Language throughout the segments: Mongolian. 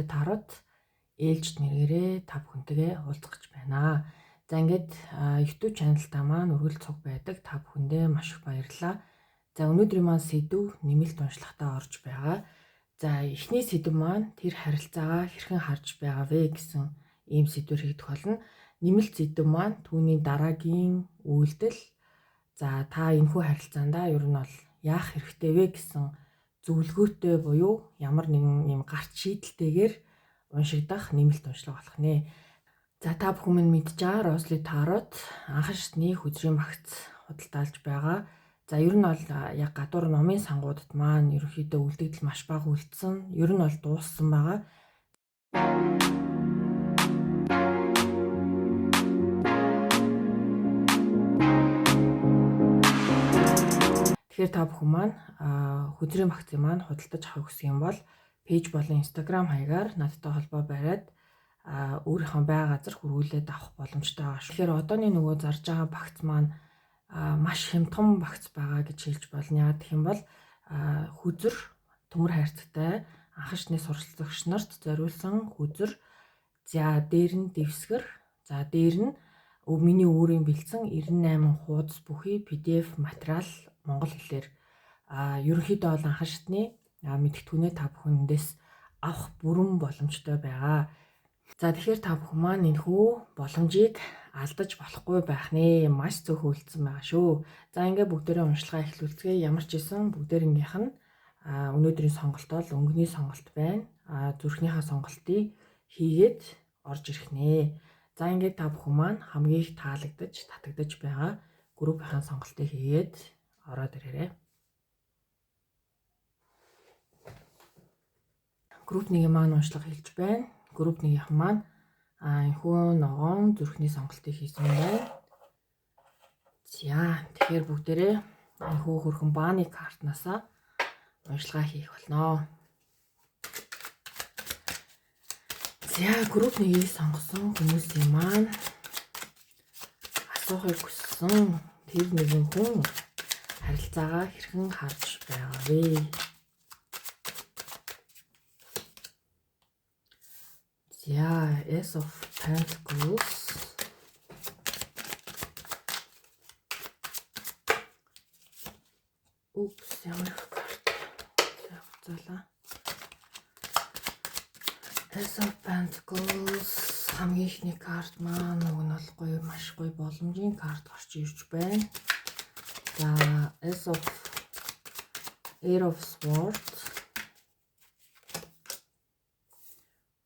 тарот ээлжид нэргээрээ та бүхэнтэйгээ уулзах гэж байна. За ингээд YouTube channel-та маань үргэлж цуг байдаг. Та бүхэндээ маш их баярлалаа. За өнөөдрийн маань сэдв нэмэлт уншлагатаа орж байгаа. За эхний сэдв маань тэр харилцаагаа хэрхэн харж байгаа вэ гэсэн ийм сэдвэр хийгдэх болно. Нэмэлт сэдв маань түүний дараагийн үйлдэл. За та энэхүү харилцаандаа ер нь бол яах хэрэгтэй вэ гэсэн зөвлөгөөтэй буюу ямар нэгэн юм гарт шийдэлтэйгээр уншигдах нэмэлт уншлага болох нэ. За та бүхэн минь мэдж байгаа Росли Тарот анхан шатны хүзрийн багц худалдаалж байгаа. За ер нь бол яг гадуур номын сангуудад маань ерөнхийдөө үлдэгдэл маш бага үлдсэн. Ер нь бол дууссан байгаа. Тэгэхээр та бүхэн маань хүзрийн багцыг маань худалдаж авах гэсэн юм бол пэйж болон Instagram хаягаар надтай холбоо бариад өөрийнхөө байгаа газар хүргүүлээд авах боломжтой байгаа шүү. Тэгэхээр одооний нөгөө зарж байгаа багц маань маш хямдхан багц байгаа гэж хэлж болно. Яагаад гэх юм бол хүзэр төмөр хайрцагтай анхан шатны суралцагч нарт зориулсан хүзэр. За дээр нь дэвсгэр, за дээр нь миний өөрийн бэлдсэн 98 хуудас бүхий PDF материал монгол хэлээр ерөнхийдөө бол анхан шатны мэдгэдэггүйнээ та бүхэндээс авах бүрэн боломжтой байгаа. За тэгэхээр та бүхэн маань энэхүү боломжийг алдаж болохгүй байх нэ. Маш цөөхөн үлдсэн байгаа шүү. За ингээ бүгдээрээ уншлагаа эхлүүлцгээе. Ямар ч гэсэн бүгдээрийнх нь өнөөдрийн сонголт бол өнгөний сонголт байна. Зүрхнийхээ сонголтыг хийгээд орж ирэх нэ. За ингээд та бүхэн маань хамгийн их таалагдаж, татагдаж байгаа группийн сонголтыг хийгээд ороод ирээрэй. Групп 1-ийн маань уншлага хэлж байна. Групп 1-ийнх маань энэхүү ногоон зүрхний сонголтыг хийсэн байна. За тэгэхээр бүгдээрээ энэхүү хөрхөн бааны картнасаа уншлагаа хийх болно. За групп 1-ийг сонгосон хүмүүсийн маань асуухыг хүссэн тэр нэгэн хүн харилцаагаа хэрхэн харж байгаа вэ? За Ace of Pentacles. Oops, ямар их карт. За. Ace of Pentacles хамгийн ихний карт маань уг нь бол гоё, маш гоё боломжийн карт гарч ирж байна. За Ace of Eight of Swords,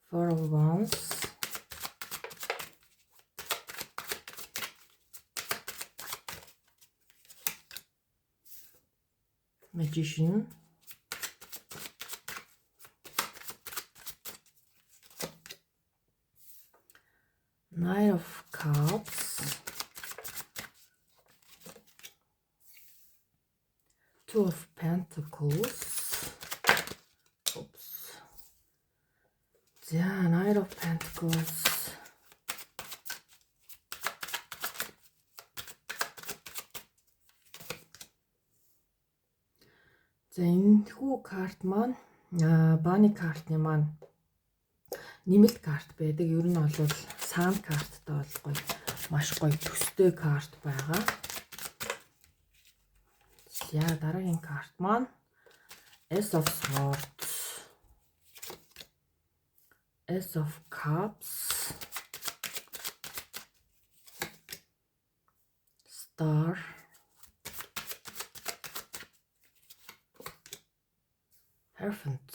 Four of Wands, Magician, Knight of Cups, Two of Pentacles. Oops. За Knight of Pentacles. За энэхүү карт маань бааны картны маань нэмэлт карт байдаг. Ер нь бол санд карттай бол гоё, маш гоё төстэй карт байгаа. За дараагийн карт маань Ace of Swords, Ace of Cups, Star, Hierophant.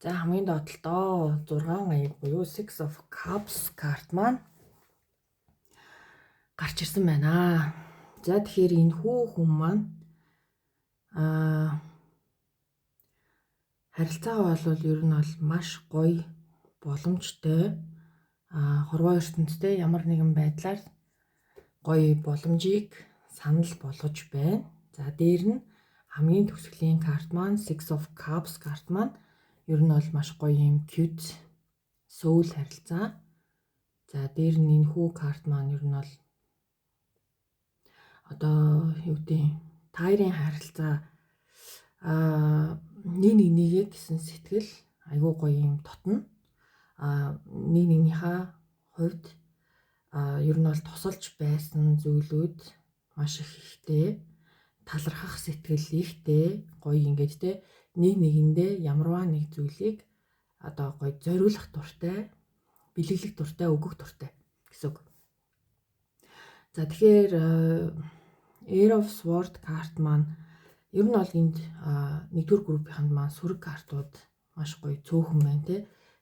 За хамгийн доотлолтоо 6 аяг буюу Six of Cups карт маань гарч ирсэн байна. За тэгэхээр энэхүү хүн маань харилцаагаа бол ер нь бол маш гоё, боломжтой, хорвоо ертөнцтэй ямар нэгэн байдлаар гоё боломжийг санал болгож байна. За дээр нь хамгийн төгсгөлийн карт маань Six of Cups карт маань ер нь бол маш гоё юм cute soul харилцаа. За дээр нь энэхүү карт маань ер нь бол одоо юу гэдэг тайрын харилцаа нэг нэгээ гэсэн сэтгэл айгүй гоё юм тотно. Нэг нэгнийхээ хувьд ер нь бол тусалж байсан зүйлүүд маш их ихтэй, талархах сэтгэл ихтэй, гоё ингээд те нэг нэгэндээ ямарваа нэг зүйлийг одоо гоё зориулах дуртай, бэлэглэх дуртай, өгөх дуртай гэсэн үг. За тэгэхээр Air of Sword карт маань ер нь бол энд нэгдүгээр группийнхэнд маань сүрэг картууд маш гоё цөөхөн байна те.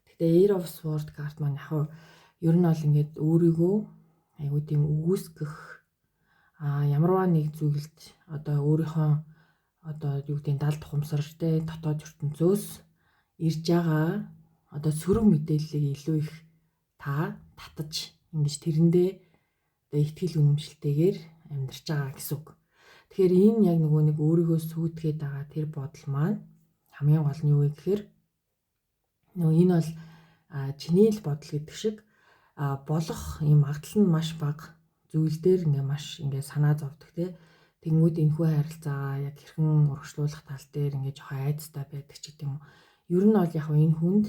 Гэхдээ Air of Sword карт маань яг ер нь бол ингээд өөрийгөө айгуу тийм өгөөсгөх ямарваа нэг зүйлд одоо өөрийнхөө одоо юу гэдэг далд тухамсар те дотоод ертөнцөөс ирж байгаа одоо сөрөг мэдээллийг илүү их татаж ингэж тэрэндээ одоо ихтгэл үнэмшилтэйгээр амьдарч байгаа гэсэн үг. Тэгэхээр энэ яг нөгөө нэг өөрийгөө сүйтгэхэд байгаа тэр бодол маань хамгийн гол нь юу вэ гэхээр нөгөө энэ бол чиний л бодол гэдэг шиг болох юм магадлал нь маш бага зүйл дээр маш санаа зовдөг те. Тэнгүүд энэхүү харилцаагаа яг хэрхэн урагшлуулах тал дээр жоохон айцтай байдаг ч гэдэг юм. Ер нь бол яг энэ хүнд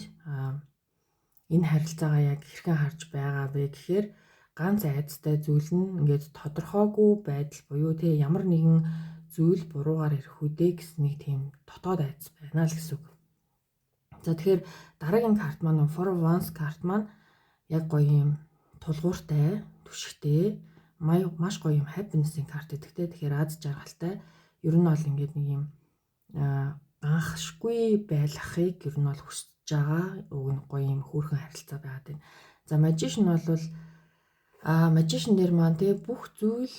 энэ харилцаагаа яг хэрхэн харж байгаа вэ гэхээр ганц айцтай зүйл нь тодорхойгүй байдал буюу те ямар нэгэн зүйл буруугаар ирэх үдэ гэсэн нэг тийм дотоод айц байна л гэсэн үг. За тэгэхээр дараагийн карт маань For Once карт маань яг гоё юм тулгууртай, түшигтэй, маш гоё юм happiness-ийн карт гэдэг те. Тэгэхээр аз жаргалтай. Ер нь бол нэг юм анхшгүй байлгахыг ер нь бол хүсэж байгаа гоё юм хөөрхөн харилцаа байгаад байна. За Magician бол Magician дээр маань те бүх зүйл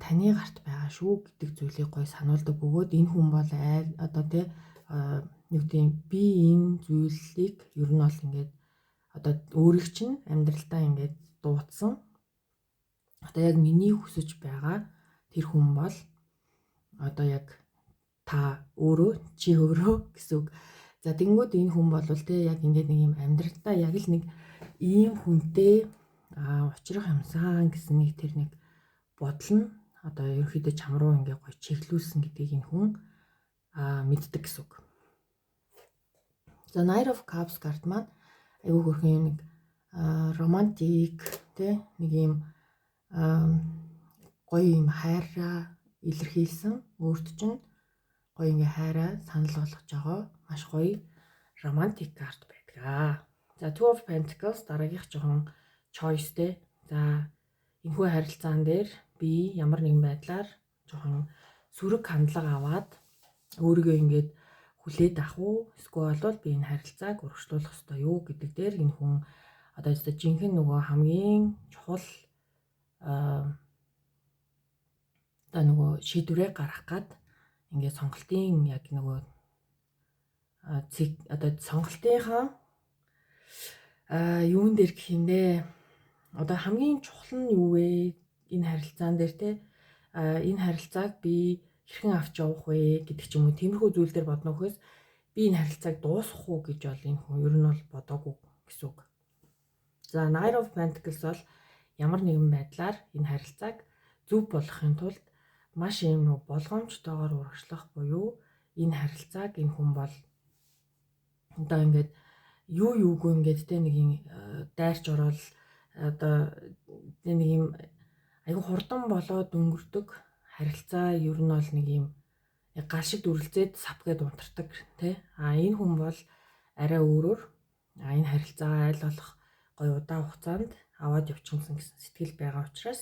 таны гарт байгаа шүү гэдэг зүйлийг гоё сануулдаг бөгөөд энэ хүн бол одоо те нэг тийм би энэ зүйлийг ер нь бол одоо өөрийг чинь амьдралдаа дуудсан. Одоо яг миний хүсэж байгаа тэр хүн бол одоо яг та өөрөө чи өөрөө гэсэн үг. За тэнгууд энэ хүн бол те яг нэг юм амьдралдаа яг л нэг ийм хүнтэй учрах юмсан гэсэн нэг тэр нэг бодол нь одоо ерөөхдөө чам руу гоё чиглүүлсэн гэдгийг энэ хүн мэддэг гэсэн үг. За Knight of Cups карт маань айгүй хөрхэн нэг романтик те нэг юм гоё юм хайраа илэрхийлсэн өөрт чинь гоё хайраа санал болгож байгаа маш гоё романтик карт байдаг. За Two of Pentacles дараагийнх жоохон choice те. За энэхүү харилцаан дээр би ямар нэгэн байдлаар жоохон сүрэг хандлага аваад өөрийгөө хүлээд авах уу эсвэл бол би энэ харилцааг урагшлуулах ёстой юу гэдэг дээр энэ хүн одоо жинхэнэ нөгөө хамгийн чухал одоо нөгөө шийдвэрээ гаргах гад сонголтын яг нөгөө одоо сонголтынхаа юун дээр гэх юм бэ? Одоо хамгийн чухал нь юу вэ? Энэ харилцаан дээр те энэ харилцааг би хэрхэн авч явах вэ гэдэг ч юм уу тиймэрхүү зүйл дээр бодно гэхээс би энэ харилцааг дуусгах уу гэж бол энэ хүн ер нь бол бодоогүй гэсэн үг. За Knight of Pentacles бол ямар нэгэн байдлаар энэ харилцааг зөв болгохын тулд маш юм болгоомжтойгоор урагшлах буюу энэ харилцааг энэ хүн бол одоо юу юугүй те нэг юм дайрч ороод одоо нэг юм айгу хурдан болоод өнгөрдөг харилцаа ер нь бол нэг юм гал шиг дүрлзээд савгээд унтардаг те. Энэ хүн бол арай өөрөөр энэ харилцаагаа аль болох гоё удаан хугацаанд аваад явчихсан гэсэн сэтгэл байгаа учраас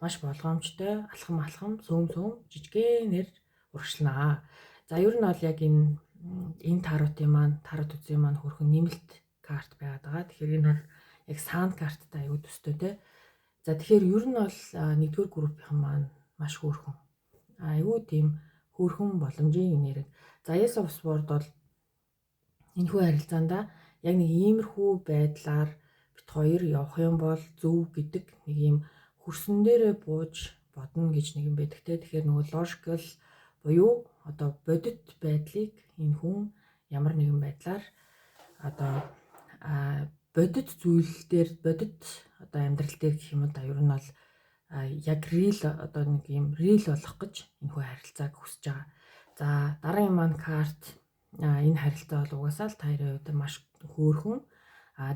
маш болгоомжтой алхам сөм жижигэнээр урагшлнаа. За ер нь бол яг энэ таротын маань тарот үзэн маань хөрхөн нэмэлт карт байгаад байгаа. Тэгэхээр энэ бол яг саунд карттай аюу төстэй те. За тэгэхээр ер нь бол нэгдүгээр группийнхан маань маш хөөрхөн. Аюу тийм хөөрхөн боломжийн нэрэг. За Ace of Swords бол энэхүү харилцаанда яг нэг иймэрхүү байдлаар бит хоёр явах юм бол зөв гэдэг нэг юм хөрсөн дээрээ бууж бодно гэж нэг юм байдаг те. Тэгэхээр нөгөө logical буюу одоо бодит байдлыг энэ хүн ямар нэгэн байдлаар одоо бодит зүйл дээр бодит одоо амьдрал дээр гэх юм да ер нь бол яг real одоо нэг юм real болох гэж энэхүү харилцааг хүсэж байгаа. За дараагийн маань карт энэ харилцаа бол угаасаа л та хоёрын хувьд маш хөөрхөн.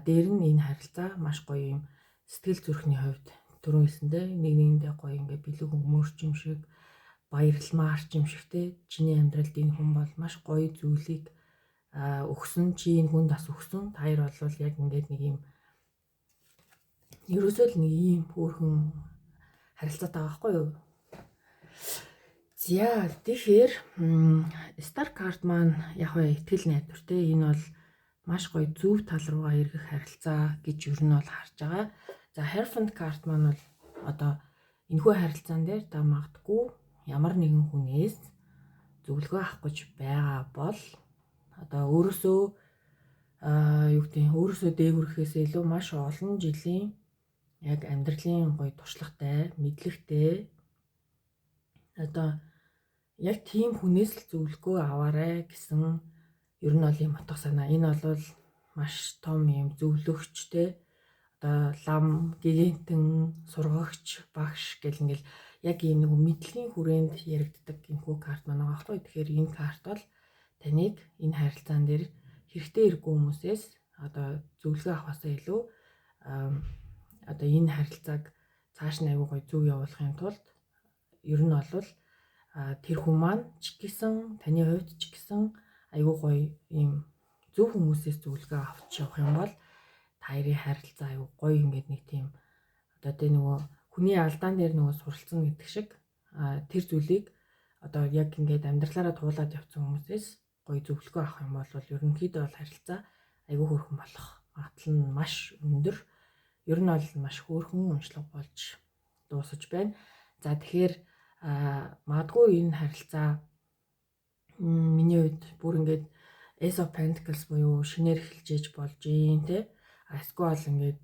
Дээр нь энэ харилцаа маш гоё юм сэтгэл зүрхний хувьд түрүүн хэлсэндээ нэг нэгэндээ гоё ингээ бэлэг өмөрч юм шиг баярламаарч юм шиг те чиний амьдралд энэ хүн бол маш гоё зүйлийг өгсөн чи энэ хүнд бас өгсөн та хоёр бол яг ингээд нэг юм ерөөсөө л нэг ийм хөөрхөн харилцаатай байгаа байхгүй юу. За тэгэхээр Star card маань яг хөө итгэл найдвар те энэ бол маш гоё зөв тал руугаа эргэх харилцаа гэж юу нь бол харж байгаа. За Hierophant card маань бол одоо энэхүү харилцаан дээр та магадгүй ямар нэгэн хүнээс зөвлөгөө авах гэж байгаа бол одоо өөрөөсөө юу гэдэг нь өөрөөсөө дээгүрхээс илүү маш олон жилийн яг амьдралын гоё туршлагатай, мэдлэгтэй одоо яг тийм хүнээс л зөвлөгөө аваарай гэсэн ер нь бол юм утга санаа. Энэ бол маш том юм зөвлөгчтэй одоо лам, гэгэнтэн, сургагч, багш гэл ингээл яг энэ нэг мэдлэгийн хүрээнд яригддаг энэхүү карт маань байгаа байхгүй. Тэгэхээр энэ карт бол таныг энэ харилцаан дээр хэрэгтэй иргүй хүмүүсээс одоо зөвлөгөө авахаасаа илүү одоо энэ харилцааг цааш нь аягүй гоё зөв явуулахын тулд ер нь бол тэр хүн маань ч гэсэн таны хувьд ч гэсэн аягүй гоё ийм зөв хүмүүсээс зөвлөгөө авч явах юм бол та хоёрын харилцаа аягүй гоё ингээд нэг тийм одоо тэ нөгөө хүний алдаан дээр нөгөө суралцсан гэдэг шиг тэр зүйлийг одоо яг ингээд амьдралаараа туулаад явсан хүмүүсээс гоё зөвлөгөө авах юм бол ерөнхийдөө бол харилцаа аягүй хөөрхөн болох магадлал нь маш өндөр. Ер нь бол маш хөөрхөн уншлага болж дуусаж байна. За тэгэхээр магадгүй энэ харилцаа миний хувьд бүр ингээд Ace of Pentacles буюу шинээр эхэлж болж юм те. Эсвэл ингээд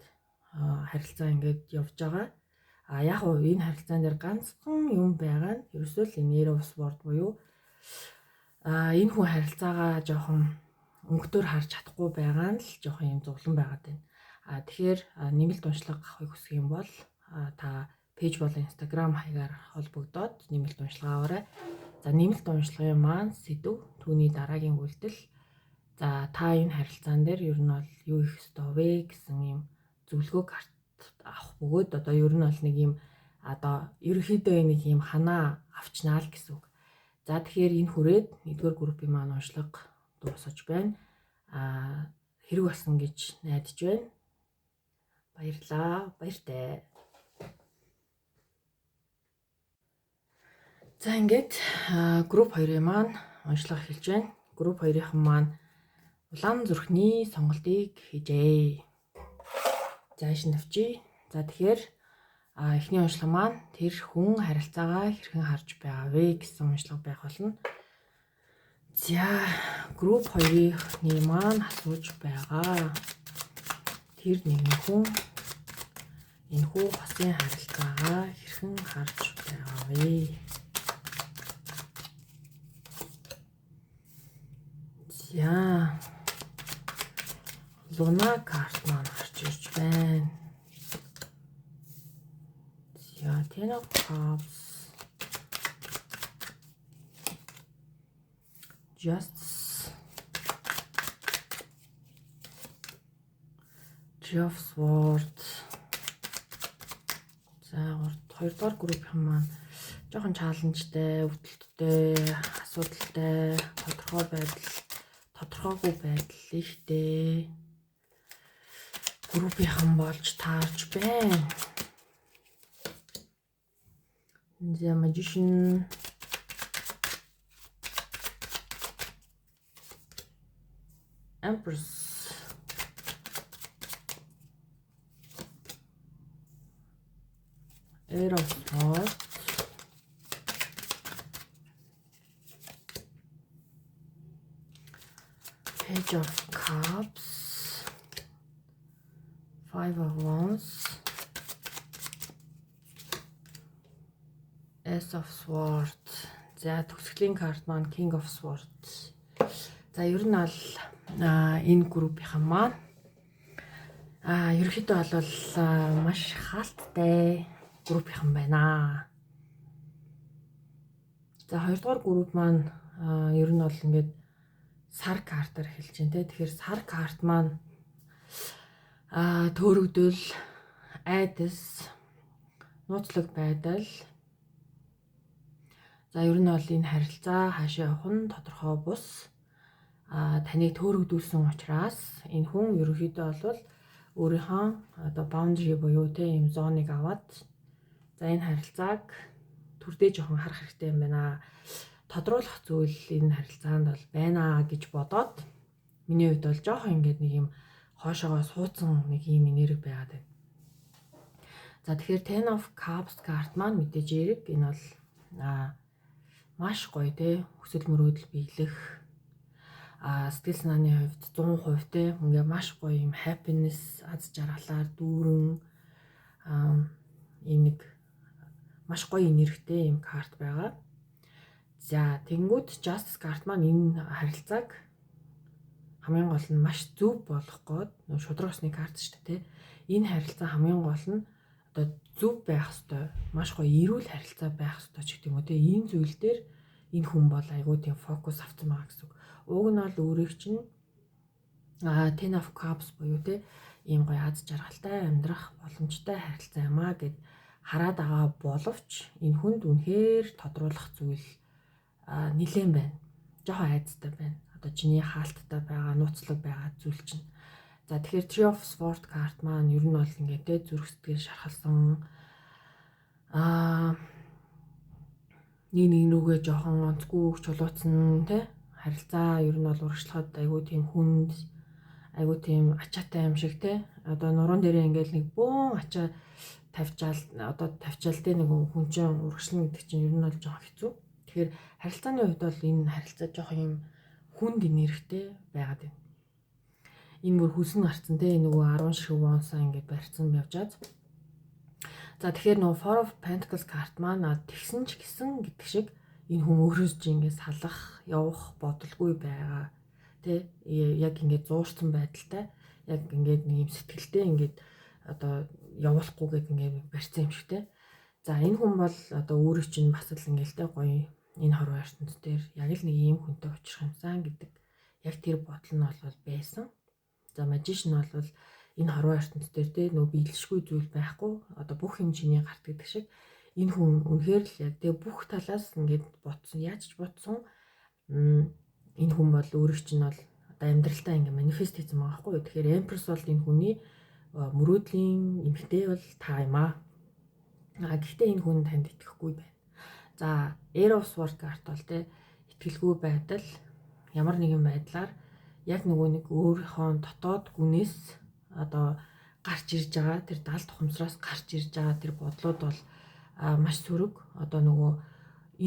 харилцаа ингээд явж байгаа. Яг уу энэ харилцаан дээр ганцхан юм байгаа нь ерөөсөө л Knave of Swords буюу энэ хүн харилцаагаа жоохон өнгөтөр харж чадахгүй байгаа нь л жоохон юм зовлон байгаад байна. Тэгэхээр нэмэлт уншлага авахыг хүсэх юм бол та пэйж болон Instagram хаягаар холбогдоод нэмэлт уншлага аваарай. За нэмэлт уншлагын маань сэдв түүний дараагийн үйлдэл. За та энэ харилцаан дээр ер нь бол юу их ёстой вэ гэсэн юм зөвлөгөө карт авах бөгөөд одоо ер нь бол нэг юм одоо ерөнхийдөө нэг юм ханаа авчнаа л гэсэн үг. За тэгэхээр энэ хүрээд нэгдүгээр группийн маань уншлага дуусаж байна. Хэрэг болсон гэж найдаж байна. Баярлалаа. Баяртай. За ингээд групп 2-ын маань уншлага эхэлж байна. Групп 2-ын маань улаан зүрхний сонголтыг хийжээ. Зааш нь авчий. За тэгэхээр эхний уншлага маань тэр хүн харилцаагаа хэрхэн харж байгаа вэ гэсэн уншлага байх болно. За групп 2-ны маань асууж байгаа. Тэр нэгэн хүн энэхүү хосын харилцаагаа хэрхэн харж байгаа вэ? За Луна карт маань гарч ирж байна. За Ten of Cups, Justice, Three of Swords. За хоёрдугаар группийн маань жоохон чаленжтай, өвдөлттэй, асуудалтай, тодорхойгүй байдал ихтэй группийнхан болж таарч байна. The Magician, Empress, Eight of Swords, Page of Cups, Five of Wands, Ace of Swords. За төгсгөлийн карт маань King of Swords. За ер нь бол энэ группийнхан маань ерөнхийдөө бол маш хаалттай группийнхан байна. За хоёрдугаар групп маань ер нь бол ингээд сар картаар хэлж байна те. Тэгэхээр сар карт маань төөрөгдөл, айдас, нууцлаг байдал. За ер нь бол энэ харилцаа хаашаа явах нь тодорхой бус таныг төөрөгдүүлсэн учраас энэ хүн ерөнхийдөө бол өөрийнхөө одоо boundary буюу те ийм зоныг аваад за энэ харилцааг түрдээ жоохон харах хэрэгтэй юм байна. Тодруулах зүйл энэ харилцаанд бол байна гэж бодоод миний хувьд бол жоохон ингээд нэг юм хоошоогоо суудсан нэг юм энерги байгаад байна. За тэгэхээр Ten of Cups карт маань мэдээж эрэг энэ бол маш гоё те хүсэл мөрөөдөл биелэх сэтгэл санааны хувьд 100% те ингээ маш гоё юм happiness аз жаргалаар дүүрэн ийм нэг маш гоё энергитэй юм карт байгаа. За тэнгууд Justice карт маань энэ харилцааг хамгийн гол нь маш зөв болгох гээд нөө шудраг усны карт шүү дээ те. Энэ харилцаа хамгийн гол нь одоо зөв байх ёстой. Маш гоё эрүүл харилцаа байх ёстой ч гэдэг юм уу те. Энэ зүйл дээр энэ хүн бол айгүй тийм фокус авсан байгаа гэсэн үг. Уг нь бол өөрийг чинь Ten of Cups буюу те ийм гоё аз жаргалтай амьдрах боломжтой харилцаа юм аа гэд хараад байгаа боловч энэ хүнд үнэхээр тодруулах зүйл нэлээд байна. Жохон айцтай байна. Одоо чиний хаалттай байгаа, нууцлаг байгаа зүйл чинь. За тэгэхээр Three of Swords карт маань ер нь бол ингээд те зүрх сэтгэл шархалсан нэг рүүгээ жоохон онцгүй чулууцсан те харилцаа ер нь бол урагшлахад айгүй тийм хүнд айгүй тийм ачаатай юм шиг те одоо нуруунд дээрээ ингээл нэг бөөн ачаа тавьчаал те нэг хүн чинь урагшлна гэдэг чинь ер нь бол жоохон хэцүү. Тэгэхээр харилцааны хувьд бол энэ харилцаа жоохон юм хүнд энергитэй байгаад байна. Энэ бүр хүсэн гарцсан те нөгөө 10 шиг вонсаа ингээд барьцсан явжаад. За тэгэхээр нөгөө Four of Pentacles карт маань тэгсэн ч гэсэн гэдэг шиг энэ хүн өөрөөс чинь ингээд салах, явах бодолгүй байгаа. Тэ яг ингээд зуурсан байдалтай, яг ингээд нэг юм сэтгэлтэй ингээд одоо явуулахгүй гэдэг ингээд барьцсан юм шиг те. За энэ хүн бол одоо өөрөө чинь бас л ингээд те гоё энэ хорвоо ертөнд дээр яг л нэг ийм хүнтэй очих юмсан гэдэг яг тэр бодол нь бол байсан. За Magician бол энэ хорвоо ертөнд дээр те нөө биелшгүй зүйл байхгүй одоо бүх юм чиний гарт гэдэг шиг энэ хүн үнэхээр л яг тэгээ бүх талаас ингээд ботсон яаж ч ботсон энэ хүн бол өөрөө чинь бол одоо амьдралтаа ингээд манифест хийсэн байгаа байхгүй. Тэгэхээр Empress бол энэ хүний мөрөөдлийн эмхтэй бол та юм аа. Гэхдээ энэ хүн танд итгэхгүй байна. За Air of Swords карт бол те итгэлгүй байдал ямар нэгэн байдлаар яг нөгөө нэг өөрийнхөө дотоод гүнээс одоо гарч ирж байгаа тэр далд ухамсараас гарч ирж байгаа тэр бодлууд бол маш сөрөг. Одоо нөгөө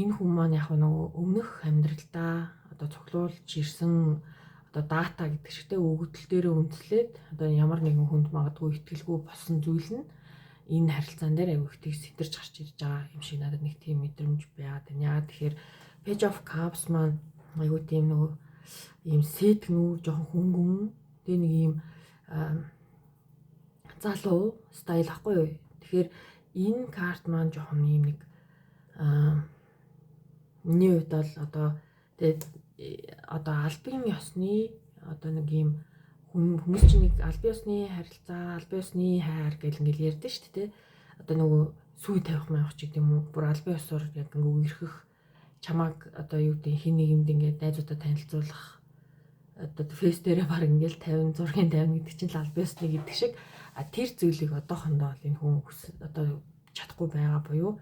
энэ хүн маань яг нөгөө өмнөх амьдралдаа одоо цуглуулж ирсэн одоо дата гэдэг чигтээ өгөгдөл дээр үндэслээд одоо ямар нэгэн хүнд магадгүй итгэлгүй болсон зүйл нь энэ харилцаан дээр аягүй их сэтэрч гарч ирж байгаа юм шиг надад нэг тийм мэдрэмж байгаад байна. Яа тэгэхээр Page of Cups маань аягүй тийм нөгөө ийм сэтгнүү жоохон хөнгөн тэгээ нэг ийм залуу стайл ахгүй юу. Тэгэхээр энэ карт маань жоохон ийм нэг миний хувьд бол одоо тэгээд одоо албан ёсны одоо нэг ийм хүмүүс чинь нэг албан ёсны харилцаа, албан ёсны хайр гэл ингээл ярьдэн шүү дээ. Одоо нөгөө сүй тавих маях ч гэдэг юм уу. Бүр албан ёсоор яг ингээ үерхэх чамааг одоо юу гэдэг хин нэгэнд ингээд найзуудаа танилцуулах одоо фейс дээрээ баг ингээл 50 зургийн 50 гэдэг чинь албан ёсны гэдэг шиг тэр зүйлийг одоохондоо бол энэ хүн одоо чадахгүй байгаа буюу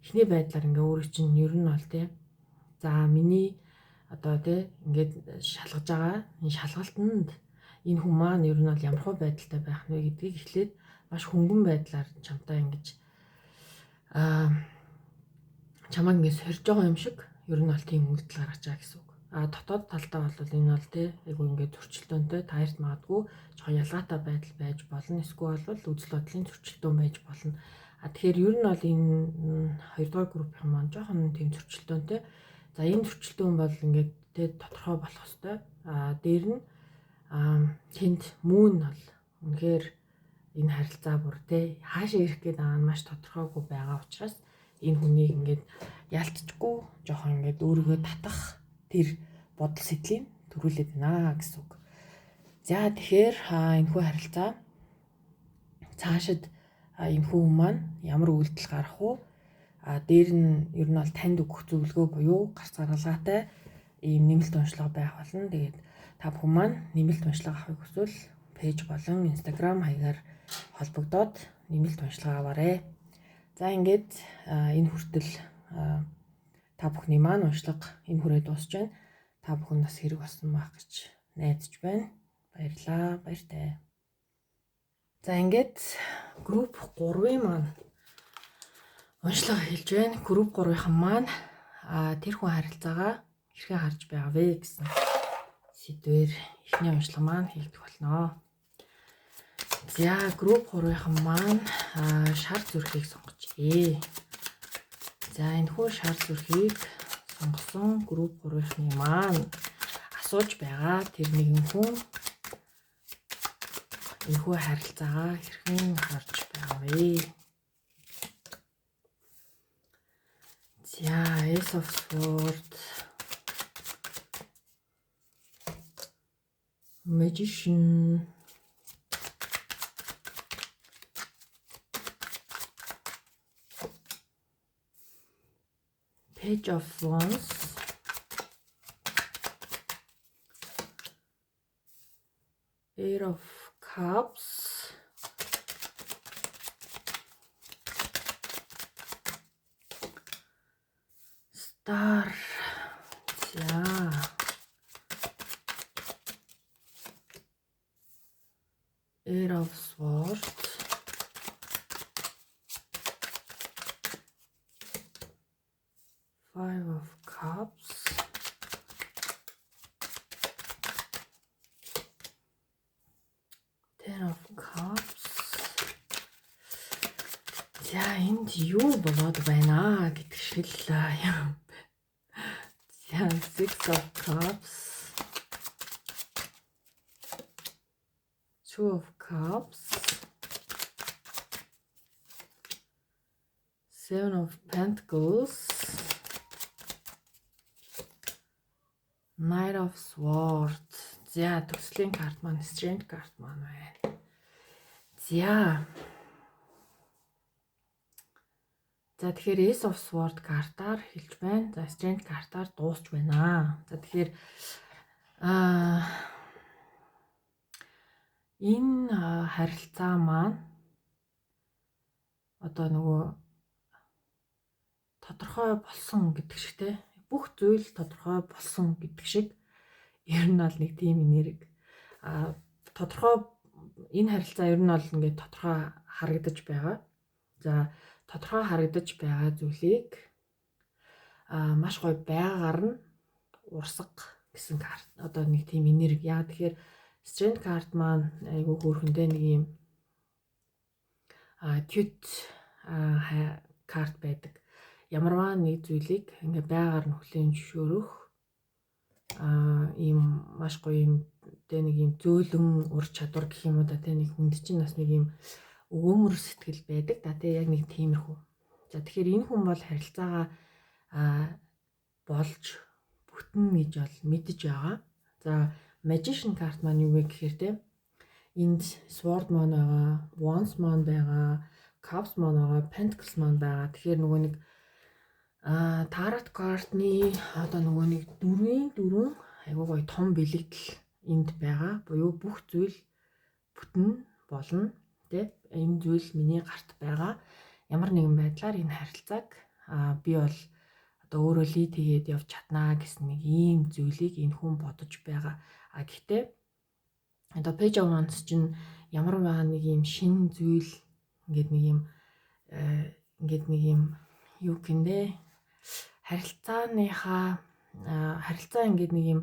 эхний байдлаар ингээ өөрөө чинь ер нь бол тий. За миний одоо тий ингээд шалгаж байгаа энэ шалгалтанд энэ хүн маань ер нь бол ямар хөө байдалтай байх вэ гэдгийг эхлээд маш хөнгөн байдлаар чамтай ингэж чамайг ингэ сорж байгаа юм шиг ер нь бол тийм үйлдэл гаргаж байгаа гэсэн үг. Дотоод талдаа бол энэ бол тий айгу ингэ зөрчилдөөнтэй таарт магадгүй жоохон ялгаатай байдал байж болно. Эсвэл бол үзэл бодлын зөрчилдөөн байж болно. Тэгэхээр ер нь бол энэ хоёрдугаар группийн маань жоохон тийм зөрчилдөөнтэй. За энэ зөрчилдөөн бол ингээд тий тодорхой болох хэвээр. Дээр нь тэнд мөн бол үнэхээр энэ харилцаа бүр тий хаашаа ирэх гээд байгаа нь маш тодорхойгүй байгаа учраас энэ хүнийг ингээд ялцчихгүй жоохон ингээд өөрийгөө татах тэр бодол сэтлийг төрүүлээд байна гэсэн үг. За тэгэхээр энэхүү харилцаа цаашид энэхүү хүн маань ямар үйлдэл гарах уу? Дээр нь ер нь бол танд өгөх зөвлөгөө буюу гарц гаргалгаатай ийм нэмэлт уншлага байх болно. Тэгээд та бүхэн маань нэмэлт уншлага авахыг хүсвэл пэйж болон Instagram хаягаар холбогдоод нэмэлт уншлага аваарай. За ингээд энэ хүртэл та бүхний маань уншлага энэ хүрээ дуусж байна. Та бүхэн бас хэрэг болсон байх гэж найдаж байна. Баярлалаа. Баяртай. За ингээд групп 3-ын маань уншлага хэлж байна. Групп 3-ын маань тэр хүн харилцаагаа хэрхэн харж байгаа вэ гэсэн сэдвээр эхний уншлага маань хийгдэх болно. За групп 3-ын маань шар зүрхийг сонгожээ. За энэхүү шар зүрхийг сонгосон групп 3-ын маань асууж байгаа тэр нэгэн хүн энэхүү харилцаагаа хэрхэн харж байгаа вэ? За Ace of Swords, Magician, Page of Wands, Eight of Cups, Star. За Eight of Swords, Five of Cups, Ten of Cups. За энд юу болоод байна гэдэг шиг л юм. За Six of Cups, Two of Cups, Seven of Pentacles, Knight of Swords. За төгслийн карт маань Strength карт маань байна. За тэгэхээр Ace of Swords картаар хэлж байна. За Strength картаар дуусч байна. За тэгэхээр энэ харилцаа маань одоо нөгөө тодорхой болсон гэдэг шиг те бүх зүйл тодорхой болсон гэдэг шиг ер нь бол нэг тийм энерги тодорхой энэ харилцаа ер нь бол ингээд тодорхой харагдаж байгаа. За тодорхой харагдаж байгаа зүйлийг маш гоё байгаагаар нь урсга гэсэн карт одоо нэг тийм энерги. Яа тэгэхээр Strength карт маань айгүй хөөрхөндөө нэг юм cute карт байдаг. Ямарваа нэг зүйлийг ингээ байгаар нь хүлээн зөвшөөрөх ийм маш гоё юм тэ нэг юм зөөлөн ур чадвар гэх юм уу да тэ нэг хүнд чинь бас нэг юм өгөөмөр сэтгэл байдаг да тэ яг нэг тиймэрхүү. За тэгэхээр энэ хүн бол харилцаагаа болж бүтэн гэж бол мэдэж байгаа. За Magician карт маань юу вэ гэхээр тэ энд Sword маань байгаа, Wands маань байгаа, Cups маань байгаа, Pentacles маань байгаа. Тэгэхээр нөгөө нэг Tarot картны одоо нөгөө нэг дөрвөн айгүй гоё том бэлэгдэл энд байгаа. Буюу бүх зүйл бүтэн болно. Тэ энэ зүйл миний гарт байгаа. Ямар нэгэн байдлаар энэ харилцааг би бол одоо өөрөө лид хийгээд явж чаднаа гэсэн нэг ийм зүйлийг энэ хүн бодож байгаа. Гэхдээ одоо Page of Wands чинь ямар нэг юм шинэ зүйл ингээд нэг юм юу гэнэ харилцаа ингээд нэг юм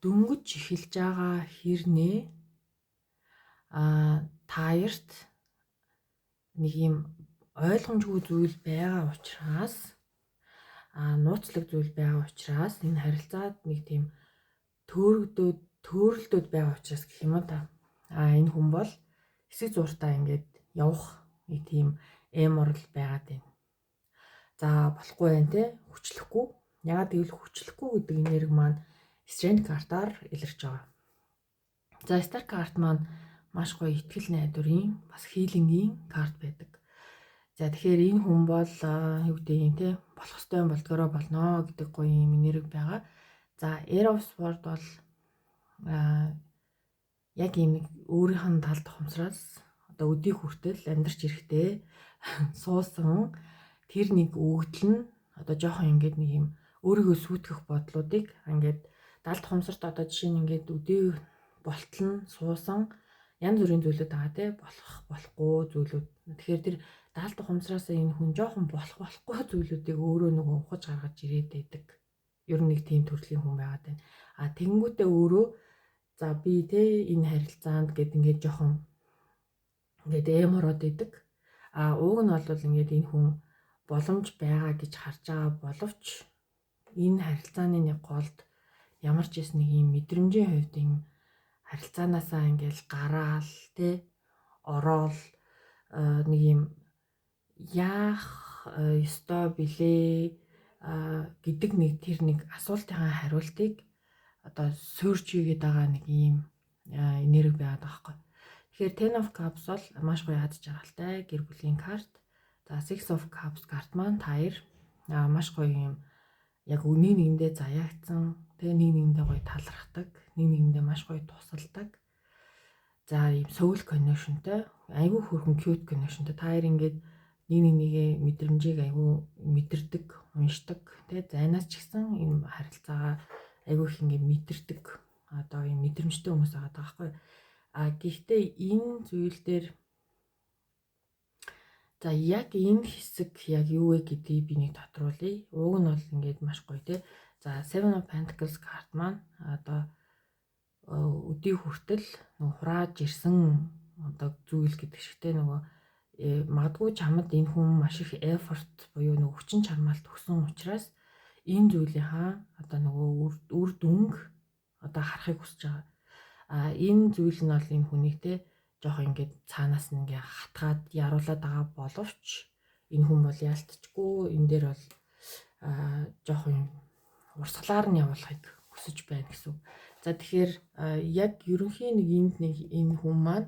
дөнгөж эхэлж байгаа хэрнээ таярт нэг юм ойлгомжгүй зүйл байгаа учраас нууцлаг зүйл байгаа учраас энэ харилцаад нэг тийм төөрөлдөөд байгаа учраас гэх юм да. Энэ хүн бол хэсэг зуртаа ингээд явах нэг тийм эморл байгаад байна. За болохгүй байх те хүчлэхгүй. Ягаад гэвэл хүчлэхгүй гэдэг энерги маань Strength картаар илэрч байгаа. За Star карт маань маш гоё итгэл найдварын бас хилингийн карт байдаг. За тэгэхээр энэ хүн бол юу гэдэг юм те болох ёстой болдгороо болно гэдэг гоё юм энерги байгаа. За Air of Swords бол яг ийм нэг өөрийнх нь талд ухамсараас одоо өдий хүртэл амьдарч ирэхдээ суусан тэр нэг өгдөл нь одоо жоохон ингээд нэг юм өөрийгөө сүйтгэх бодлуудыг ингээд далд ухамсарт одоо жишээ нь ингээд өдий болтол нь суусан янз бүрийн зүйлүүд байгаа те болохгүй зүйлүүд. Тэгэхээр тэр далд ухамсараас энэ хүн жоохон болохгүй зүйлүүдийг өөрөө нөгөө ухаж гаргаж ирээд байдаг. Ер нь нэг тийм төрлийн хүн байгаад байна. Тэгэнгүүтээ өөрөө за би те энэ харилцаанд гэд ингээд жоохон ингээд эмороод идэг. Ууг нь бол ингээд энэ хүн боломж байгаа гэж харж байгаа боловч энэ харилцааны нэг голд ямар ч юм нэг юм мэдрэмжийн хувьд юм харилцаанаасаа ингээл гараал те ороод нэг юм яах ёстой билээ гэдэг нэг тэр нэг асуултын хариултыг одоо суурж игээд байгаа нэг юм энерги байгаад байгаа байхгүй. Тэгэхээр Ten of Cups бол маш гоё ядж жаргалтай гэр бүлийн карт. За Six of Cups карт маань таяр маш гоё юм яг нэг нэгэндээ заяагцсан тэгээ нэг нэгэндээ гоё талархдаг, нэг нэгэндээ маш гоё тусалдаг. За ийм soul connectionтэй айгүй хөрхөн cute connectionтэй таяр ингээд нэг нэгээ мэдрэмжийг айгүй мэдэрдэг, уншдаг. Тэгээ зайнаас ч гэсэн энэ харилцаагаа айгүй их ингээд мэдэрдэг. Одоо ийм мэдрэмжтэй хүмүүс байгаа байхгүй. Гэхдээ энэ зүйл дээр за яг энэ хэсэг яг юу вэ гэдгийг би нэг тодруулъя. Уг нь бол ингээд маш гоё те. За Seven of Pentacles карт маань одоо өдий хүртэл нөгөө хурааж ирсэн одоо зүйл гэдэг шигтэй нөгөө магадгүй чамд энэ хүн маш их effort буюу нөгөө хүчин чармаалт өгсөн учраас энэ зүйлийнхаа одоо нөгөө үр дүнг одоо харахыг хүсэж байгаа. Энэ зүйл нь бол энэ хүнийг те жоох ингээд цаанаас нь ингээ хатгаад яруулаад байгаа боловч энэ хүн бол яалтчгүй энэ дээр бол жоох юм урсгалаар нь явуулахыг хүсэж байна гэсэн. За тэгэхээр яг ерөнхийн нэг энэ хүн маань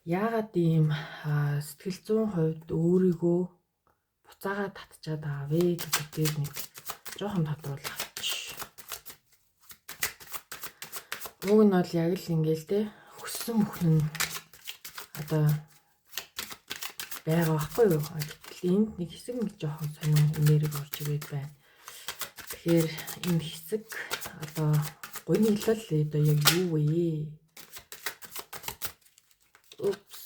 яагаад ийм сэтгэл зүйн хувьд өөрийгөө буцаагаад татчаад байгаа вэ гэдэг дээр нэг жоохон тодруулах. Уг нь бол яг л ингээл те хүссэн бүхэн нь одоо байгаа байхгүй юу? Гэтэл энд нэг хэсэг нэг жоохон сонин энерги орж ирээд байна. Тэгэхээр энэ хэсэг одоо гуниглал одоо яг юу вэ? Oops.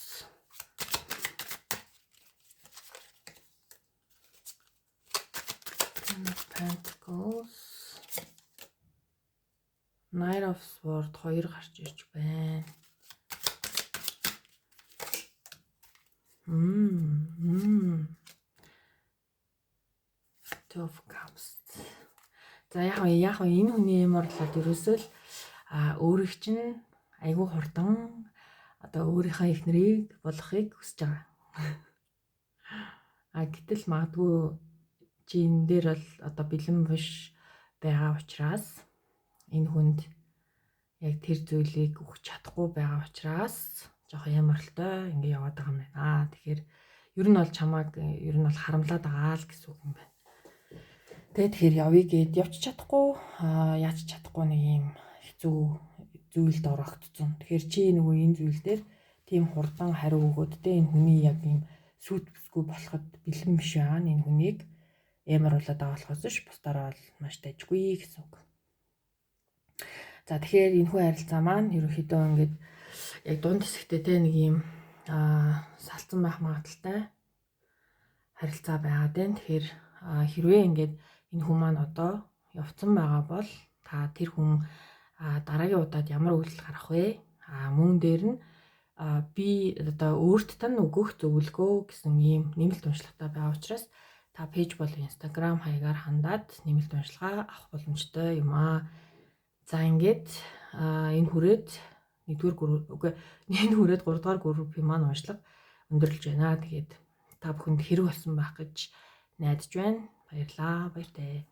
Pentacles. Knight of Swords 2 гарч ирж байна. Two of Cups. За яг энэ хүний юмрлаад ерөөсөө л өөрийг чинь айгүй хурдан одоо өөрийнхөө эхнэрийг болохыг хүсэж байгаа. Гэтэл магадгүй чи энэ дээр бол одоо бэлэн биш байгаа учраас энэ хүнд яг тэр зүйлийг өгч чадахгүй байгаа учраас жоох ямаралтай ингэ яваад байгаа юм байна. Тэгэхээр ер нь бол чамааг ер нь бол харамлаад байгаа л гэсэн үг юм байна. Тэгэхээр явъя гэд явж чадахгүй яаж чадахгүй нэг юм хэцүү зүйлд орогдсон. Тэгэхээр чи нөгөө энэ зүйл дээр тийм хурдан хариу өгөөд тэ энэ хүний яг юм сүт бүсгүй болоход бэлэн биш байгаа энэ хүнийг ямаруулаад байгаа болохоос ш бусдаараа бол маш дайггүй гэсэн үг. За тэгэхээр энэ хүү харилцаа маань ерөнхийдөө ингээд яг дунд хэсэгтээ тэ нэг юм салцсан байх магадaltaй харилцаа байгаад байна. Тэгэхээр хэрвээ ингээд энэ хүн маань одоо явцсан байгаа бол та тэр хүн дараагийн удаад ямар үйлдэл гарах вэ? Мөн дээр нь би одоо өөрт тань өгөх зөвлөгөө гэсэн ийм нэмэлт уншлагатай байгаа учраас та пэйж болон Instagram хаягаар хандаад нэмэлт уншлагаа авах боломжтой юм аа. За ингээд энэ хүрээд 3 дугаар группийн маань уншлага өндөрлөж байна. Тэгээд та бүхэнд хэрэг болсон байх гэж найдаж байна. Баярлалаа. Баяртай.